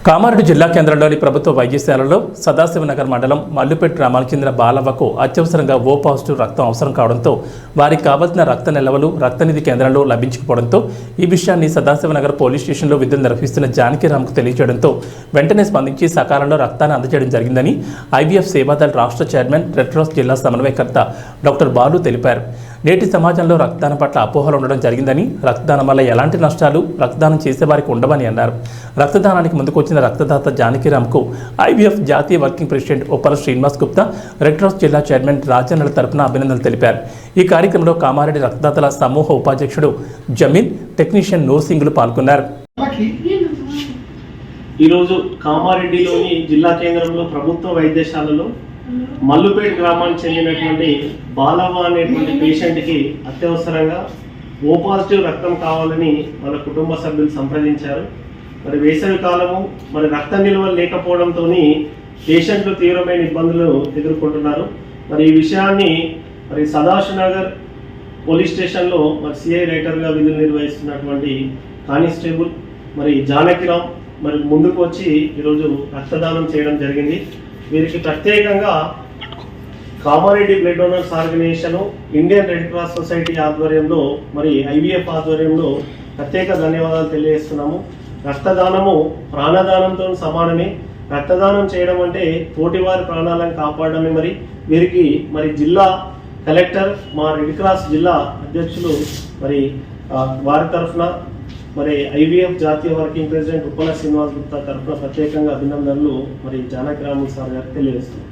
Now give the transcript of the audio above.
కామారెడ్డి జిల్లా కేంద్రంలోని ప్రభుత్వ వైద్యశాలలో సదాశివనగర్ మండలం మల్లుపేట గ్రామానికి చెందిన బాలవ్వకు అత్యవసరంగా ఓ పాజిటివ్ రక్తం అవసరం కావడంతో వారికి కావాల్సిన రక్త నిల్వలు రక్తనిధి కేంద్రంలో లభించకపోవడంతో ఈ విషయాన్ని సదాశివనగర్ పోలీస్ స్టేషన్లో విధులు నిర్వహిస్తున్న జానకిరామ్కు తెలియజేయడంతో వెంటనే స్పందించి సకాలంలో రక్తాన్ని అందజేయడం జరిగిందని ఐవీఎఫ్ సేవాదళ్ రాష్ట్ర చైర్మన్ రెడ్ క్రాస్ జిల్లా సమన్వయకర్త డాక్టర్ బాలు తెలిపారు. నేటి సమాజంలో రక్తదానం పట్ల అపోహలు ఉండడం జరిగిందని, రక్తదానం వల్ల ఎలాంటి నష్టాలు రక్తదానం చేసేవారికి ఉండవని అన్నారు. రక్తదానానికి ముందుకొచ్చిన రక్తదాత జానకిరామ్కు ఐవీఎఫ్ జాతీయ working president Uppala Srinivas Gupta, red cross జిల్లా చైర్మన్ రాజన్నల తరపున అభినందనలు తెలిపారు. ఈ కార్యక్రమంలో కామారెడ్డి రక్తదాతల సమూహ ఉపాధ్యక్షుడు జమీన్, టెక్నీషియన్ నూర్ సింగ్లు పాల్గొన్నారు. ఈరోజు కామారెడ్డిలోని జిల్లా కేంద్రంలో ప్రభుత్వ వైద్యశాలలో మల్లుపేట గ్రామానికి చెందినటువంటి బాలవ్వ అనేటువంటి పేషెంట్కి అత్యవసరంగా ఓ పాజిటివ్ రక్తం కావాలని వాళ్ళ కుటుంబ సభ్యులు సంప్రదించారు. మరి వేసవి కాలము, మరి రక్త నిల్వలు లేకపోవడంతో పేషెంట్లు తీవ్రమైన ఇబ్బందులు ఎదుర్కొంటున్నారు. మరి ఈ విషయాన్ని మరి సదాశివనగర్ పోలీస్ స్టేషన్లో మరి సిఐ రైటర్గా విధులు నిర్వహిస్తున్నటువంటి కానిస్టేబుల్ మరి జానకిరామ్ మరి ముందుకు వచ్చి ఈరోజు రక్తదానం చేయడం జరిగింది. వీరికి ప్రత్యేకంగా Kamareddy blood donors organization, Indian red cross society ఆధ్వర్యంలో మరి ఐవీఎఫ్ ఆధ్వర్యంలో ప్రత్యేక ధన్యవాదాలు తెలియజేస్తున్నాము. రక్తదానము ప్రాణదానంతో సమానమే. రక్తదానం చేయడం అంటే తోటివారి ప్రాణాలను కాపాడడమే. మరి వీరికి మరి జిల్లా కలెక్టర్, మా రెడ్ క్రాస్ జిల్లా అధ్యక్షులు మరి వారి తరఫున మరి ఐవీఎఫ్ జాతీయ వర్కింగ్ ప్రెసిడెంట్ ఉప్పల శ్రీనివాస్ గుప్తా తరఫున ప్రత్యేకంగా అభినందనలు మరి జానకిరామ్ సార్ గారికి తెలియజేస్తున్నాం.